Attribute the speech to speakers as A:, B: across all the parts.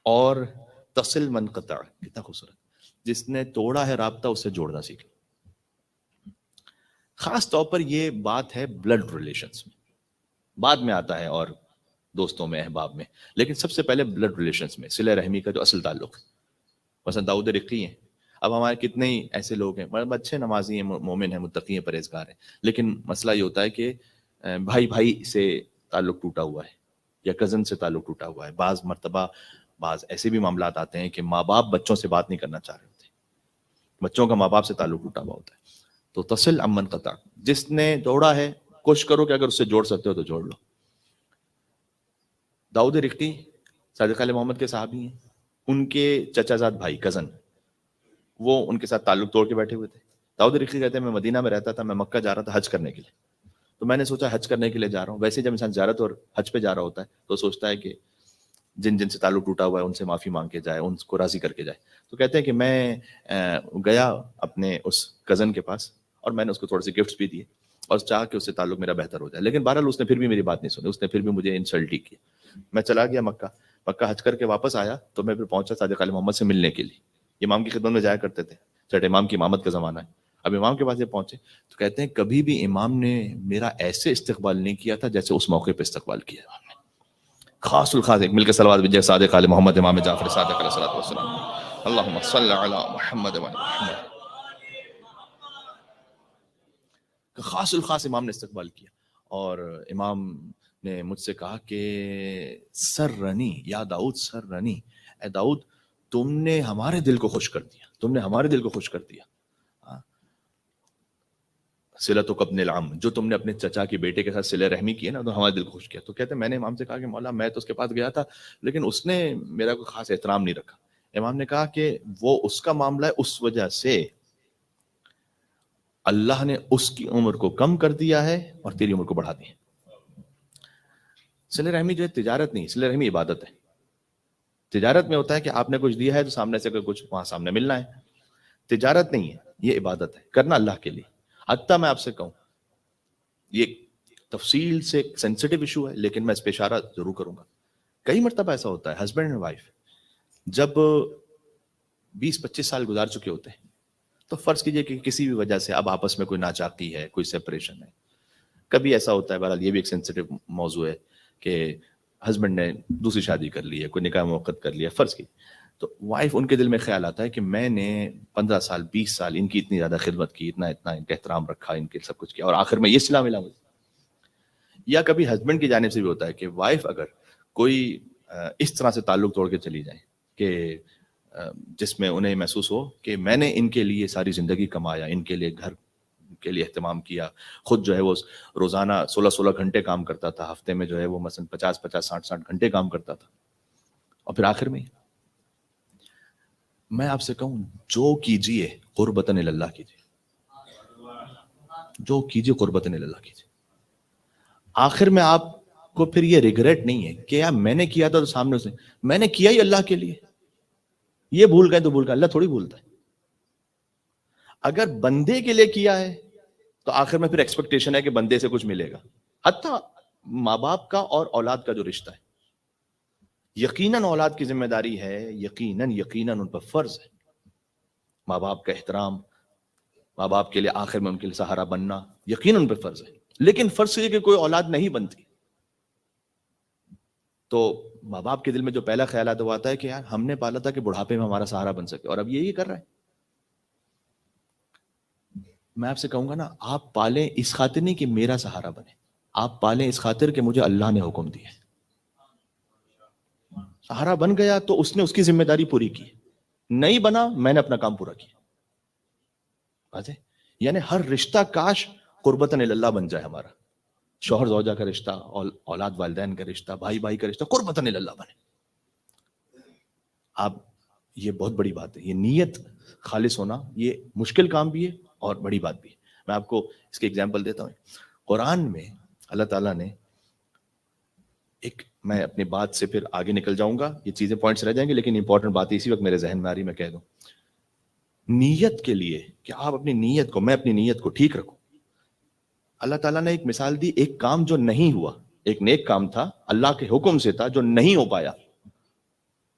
A: اور تصل من قطع، کتنا خوبصورت، جس نے توڑا ہے رابطہ اسے جوڑنا سیکھ لو. خاص طور پر یہ بات ہے بلڈ ریلیشنز میں، بعد میں آتا ہے اور دوستوں میں، احباب میں، لیکن سب سے پہلے بلڈ ریلیشنز میں صلہ رحمی کا جو اصل تعلق ہے. مثلا داؤد رقی ہیں، اب ہمارے کتنے ہی ایسے لوگ ہیں مطلب اچھے نمازی ہیں، مومن ہیں، متقی ہیں، پرہیزگار ہیں، لیکن مسئلہ یہ ہوتا ہے کہ بھائی بھائی سے تعلق ٹوٹا ہوا ہے یا کزن سے تعلق ٹوٹا ہوا ہے. بعض مرتبہ بعض ایسے بھی معاملات آتے ہیں کہ ماں باپ بچوں سے بات نہیں کرنا چاہ رہے ہوتے، بچوں کا ماں باپ سے تعلق ٹوٹا ہوا ہوتا ہے. تو تصل امن قطع، جس نے جوڑا ہے کوشش کرو کہ اگر اس سے جوڑ سکتے ہو تو جوڑ لو. داؤد رقی صادق علیہ محمد کے صحابی ہیں، ان کے چچا زاد بھائی کزن وہ ان کے ساتھ تعلق توڑ کے بیٹھے ہوئے تھے. داؤد رقی کہتے ہیں میں مدینہ میں رہتا تھا، میں مکہ جا رہا تھا حج کرنے کے لیے، تو میں نے سوچا حج کرنے کے لیے جا رہا ہوں. ویسے جب انسان زیارت اور حج پہ جا رہا ہوتا ہے تو سوچتا ہے کہ جن جن سے تعلق ٹوٹا ہوا ہے ان سے معافی مانگ کے جائے، ان کو راضی کر کے جائے. تو کہتے ہیں کہ میں گیا اپنے اس کزن کے پاس اور میں نے اس کو تھوڑے سے گفٹس بھی دیے اور چاہ کہ اس سے تعلق میرا بہتر ہو جائے، لیکن بہرحال اس نے پھر بھی میری بات نہیں سنی، اس نے پھر بھی مجھے انسلٹ ہی کیا. میں چلا گیا مکہ حج کر کے واپس آیا تو میں پھر پہنچا صادق علیہ محمد سے ملنے کے لیے. امام کی خدمت میں جایا کرتے تھے، چھٹے امام کی امامت کا زمانہ ہے. اب امام کے پاس جب پہنچے تو کہتے ہیں کبھی بھی امام نے میرا ایسے استقبال نہیں کیا تھا جیسے اس موقع پہ استقبال کیا امام نے. خاص الخاص ایک مل کے صلوات بھیجیے صادق علیہ محمد امام جعفر صادق علیہ الصلوۃ والسلام، اللہم صل علی محمد و علی محمد. خاص الخاص امام نے استقبال کیا اور امام نے مجھ سے کہا کہ سرنی یا داؤد، سرنی، اے داؤد تم نے ہمارے دل کو خوش کر دیا، تم نے ہمارے دل کو خوش کر دیا. صلتک ابن العم، جو تم نے اپنے چچا کے بیٹے کے ساتھ صلہ رحمی کی ہے نا، تو ہمارے دل کو خوش کیا. تو کہتے ہیں میں نے امام سے کہا کہ مولا میں تو اس کے پاس گیا تھا لیکن اس نے میرا کوئی خاص احترام نہیں رکھا. امام نے کہا کہ وہ اس کا معاملہ ہے، اس وجہ سے اللہ نے اس کی عمر کو کم کر دیا ہے اور تیری عمر کو بڑھا دی ہے. صلہ رحمی جو ہے تجارت نہیں، صلہ رحمی عبادت ہے. تجارت میں ہوتا ہے کہ آپ نے کچھ دیا ہے تو سامنے سے کچھ وہاں سامنے ملنا ہے. تجارت نہیں ہے، یہ عبادت ہے، کرنا اللہ کے لیے. حتیٰ میں آپ سے کہوں یہ تفصیل سے سینسٹیو ایشو ہے لیکن میں اس پہ اشارہ ضرور کروں گا. کئی مرتبہ ایسا ہوتا ہے ہسبینڈ اینڈ وائف جب 20-25 سال گزار چکے ہوتے ہیں تو فرض کیجئے کہ کسی بھی وجہ سے اب آپس میں کوئی ناچاقی ہے، کوئی سیپریشن ہے. کبھی ایسا ہوتا ہے، بہرحال یہ بھی ایک سینسٹیو موضوع ہے کہ ہسبینڈ نے دوسری شادی کر لی ہے، کوئی نکاح موقت کر لیا فرض کی، تو وائف ان کے دل میں خیال آتا ہے کہ میں نے 15 سال 20 سال ان کی اتنی زیادہ خدمت کی، اتنا ان کا احترام رکھا، ان کے سب کچھ کیا اور آخر میں یہ صلہ ملا مجھے. یا کبھی ہسبینڈ کی جانب سے بھی ہوتا ہے کہ وائف اگر کوئی اس طرح سے تعلق توڑ کے چلی جائے کہ جس میں انہیں محسوس ہو کہ میں نے ان کے لیے ساری زندگی کمایا، ان کے لیے گھر کے لیے اہتمام کیا، خود جو ہے وہ روزانہ 16 گھنٹے کام کرتا تھا، ہفتے میں جو ہے وہ مثلا 50 60 گھنٹے کام کرتا تھا، اور پھر آخر میں میں آپ سے کہوں جو کیجئے قربتاً اللہ کیجئے، جو کیجئے قربتاً اللہ کیجئے. آخر میں آپ کو پھر یہ ریگریٹ نہیں ہے کہ یار میں نے کیا تھا تو سامنے اسے میں نے کیا ہی اللہ کے لیے، یہ بھول گئے تو بھول گئے، اللہ تھوڑی بھولتا ہے. اگر بندے کے لیے کیا ہے تو آخر میں پھر ایکسپیکٹیشن ہے کہ بندے سے کچھ ملے گا. حتیٰ ماں باپ کا اور اولاد کا جو رشتہ ہے، یقیناً اولاد کی ذمہ داری ہے، یقیناً ان پر فرض ہے ماں باپ کا احترام، ماں باپ کے لیے آخر میں ان کے لیے سہارا بننا، یقیناً ان پر فرض ہے. لیکن فرض یہ کہ کوئی اولاد نہیں بنتی تو ماں باپ کے دل میں جو پہلا خیال آتا وہ آتا ہے کہ یار ہم نے پالا تھا کہ بڑھاپے میں ہمارا سہارا بن سکے اور اب یہی کر رہا ہے. میں آپ سے کہوں گا نا، آپ پالیں اس خاطر نہیں کہ میرا سہارا بنے، آپ پالیں اس خاطر کہ مجھے اللہ نے حکم دیا. سہارا بن گیا تو اس نے اس کی ذمہ داری پوری کی، نہیں بنا میں نے اپنا کام پورا کیا. بات ہے یعنی ہر رشتہ کاش قربتاً اللہ بن جائے ہمارا. شوہر زوجہ کا رشتہ، اولاد والدین کا رشتہ، بھائی بھائی کا رشتہ قربتاً اللہ بنے. آپ یہ بہت بڑی بات ہے، یہ نیت خالص ہونا یہ مشکل کام بھی ہے اور بڑی بات بھی ہے. میں آپ کو اس کی اگزامپل دیتا ہوں. قرآن میں اللہ تعالیٰ نے میں اپنی بات سے پھر آگے نکل جاؤں گا، یہ چیزیں پوائنٹس رہ جائیں گے لیکن امپورٹنٹ بات اسی وقت میرے ذہن میں آ رہی، میں کہہ دوں. نیت کے لیے کہ آپ اپنی نیت کو، میں اپنی نیت کو ٹھیک رکھوں، اللہ تعالیٰ نے ایک مثال دی. ایک کام جو نہیں ہوا، ایک نیک کام تھا، اللہ کے حکم سے تھا، جو نہیں ہو پایا.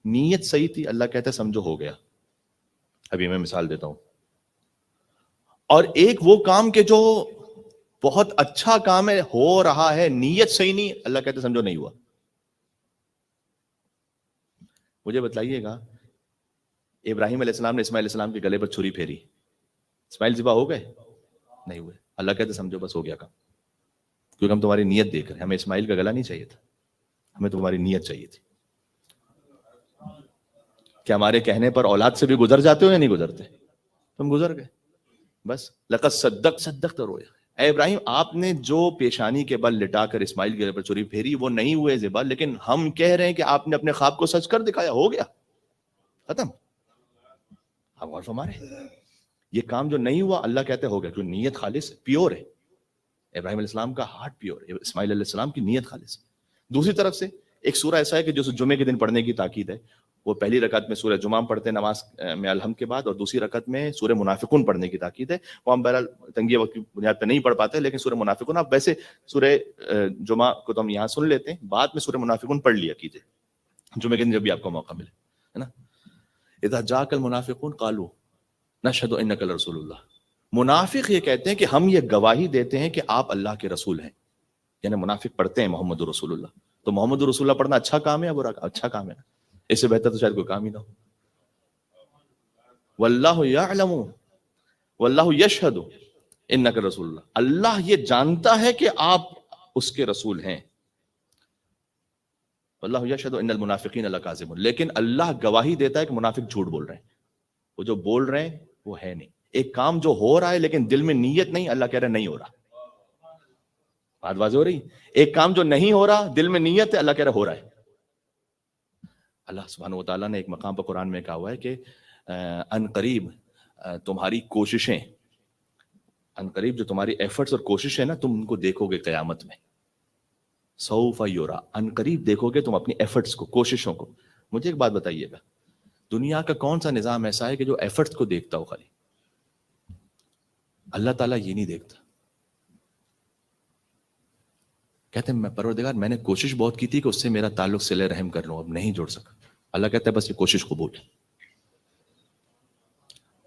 A: نیت صحیح تھی, اللہ کہتا ہے سمجھو ہو گیا. ابھی میں مثال دیتا ہوں. اور ایک وہ کام کہ جو بہت اچھا کام ہے, ہو رہا ہے, نیت صحیح نہیں, اللہ کہتے سمجھو نہیں ہوا. مجھے بتلائیے گا, ابراہیم علیہ السلام نے اسماعیل علیہ السلام کے گلے پر چھری پھیری, اسماعیل ذبح ہو گئے؟ نہیں ہوئے. اللہ کہتے سمجھو بس ہو گیا کام, کیونکہ ہم تمہاری نیت دیکھ رہے ہیں. ہمیں اسماعیل کا گلا نہیں چاہیے تھا, ہمیں تمہاری نیت چاہیے تھی. کہ ہمارے کہنے پر اولاد سے بھی گزر جاتے ہو یا نہیں گزرتے؟ تم گزر گئے بس. لقد صدقت رویا. اے ابراہیم, آپ نے جو پیشانی کے بل لٹا کر اسماعیل کے گلے پر چھری پھیری وہ نہیں ہوئے ذبح, لیکن ہم کہہ رہے ہیں کہ آپ نے اپنے خواب کو سچ کر دکھایا, ہو گیا ختم. ہم غور فرما رہے ہیں. یہ کام جو نہیں ہوا اللہ کہتے ہو گیا, کیونکہ نیت خالص پیور ہے. ابراہیم علیہ السلام کا ہارٹ پیور ہے, اسماعیل علیہ السلام کی نیت خالص ہے. دوسری طرف سے ایک سورہ ایسا ہے کہ جو جمعے کے دن پڑھنے کی تاکید ہے. وہ پہلی رکعت میں سورہ جمعہ پڑھتے ہیں نماز میں الحمد کے بعد, اور دوسری رکعت میں سورہ منافقون پڑھنے کی تاکید ہے. وہ ہم بہرحال تنگی وقت کی بنیاد پہ نہیں پڑھ پاتے, لیکن سورہ منافقون آپ ویسے سورہ جمعہ کو تو ہم یہاں سن لیتے ہیں, بعد میں سورہ منافقون پڑھ لیا کیجئے جمعے کے دن جب بھی آپ کو موقع ملے, ہے نا. اذا جاءک المنافقون قالوا نشهد انک لرسول اللہ. منافق یہ کہتے ہیں کہ ہم یہ گواہی دیتے ہیں کہ آپ اللہ کے رسول ہیں. یعنی منافق پڑھتے ہیں محمد رسول اللہ. تو محمد رسول اللہ پڑھنا اچھا کام ہے یا برا؟ اچھا کام ہے. اس سے بہتر تو شاید کوئی کام ہی نہ ہو. واللہ یعلم واللہ یشہد انک رسول اللہ. اللہ یہ جانتا ہے کہ آپ اس کے رسول ہیں. واللہ یشہد ان المنافقین لکاذبون. لیکن اللہ گواہی دیتا ہے کہ منافق جھوٹ بول رہے ہیں. وہ جو بول رہے ہیں وہ ہے نہیں. ایک کام جو ہو رہا ہے لیکن دل میں نیت نہیں, اللہ کہہ رہا ہے نہیں ہو رہا. بات واضح ہو رہی؟ ایک کام جو نہیں ہو رہا دل میں نیت ہے, اللہ کہہ رہا ہو رہا ہے. اللہ سبحانہ و تعالیٰ نے ایک مقام پر قرآن میں کہا ہوا ہے کہ ان قریب تمہاری کوششیں, ان قریب جو تمہاری ایفرٹس اور کوششیں نا, تم ان کو دیکھو گے قیامت میں. سوف یورا, ان قریب دیکھو گے تم اپنی ایفرٹس کو, کوششوں کو. مجھے ایک بات بتائیے گا, دنیا کا کون سا نظام ایسا ہے کہ جو ایفرٹس کو دیکھتا ہو خالی؟ اللہ تعالیٰ یہ نہیں دیکھتا. کہتے ہیں میں پروردگار میں نے کوشش بہت کی تھی کہ اس سے میرا تعلق صلہ رحم کر لوں, اب نہیں جوڑ سکا. اللہ کہتا ہے بس یہ کوشش قبول ہے.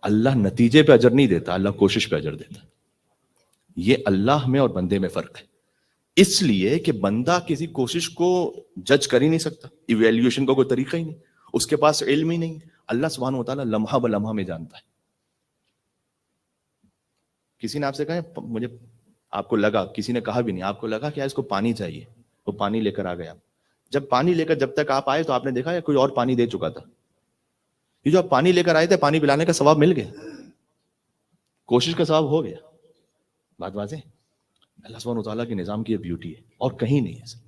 A: اللہ نتیجے پہ اجر نہیں دیتا, اللہ کوشش پہ اجر دیتا. یہ اللہ میں اور بندے میں فرق ہے. اس لیے کہ بندہ کسی کوشش کو جج کر ہی نہیں سکتا, ایویلیویشن کا کوئی طریقہ ہی نہیں, اس کے پاس علم ہی نہیں. اللہ سبحانہ و تعالیٰ لمحہ بلمحہ میں جانتا ہے. کسی نے آپ سے کہا مجھے, آپ کو لگا, کسی نے کہا بھی نہیں, آپ کو لگا کہ اس کو پانی چاہیے, وہ پانی لے کر آ گیا. جب پانی لے کر جب تک آپ آئے تو آپ نے دیکھا یا کوئی اور پانی دے چکا تھا؟ یہ جو آپ پانی لے کر آئے تھے, پانی پلانے کا ثواب مل گیا, کوشش کا ثواب ہو گیا. بات واضح؟ اللہ سبحانہ و تعالیٰ کے نظام کی یہ بیوٹی ہے, اور کہیں نہیں ہے.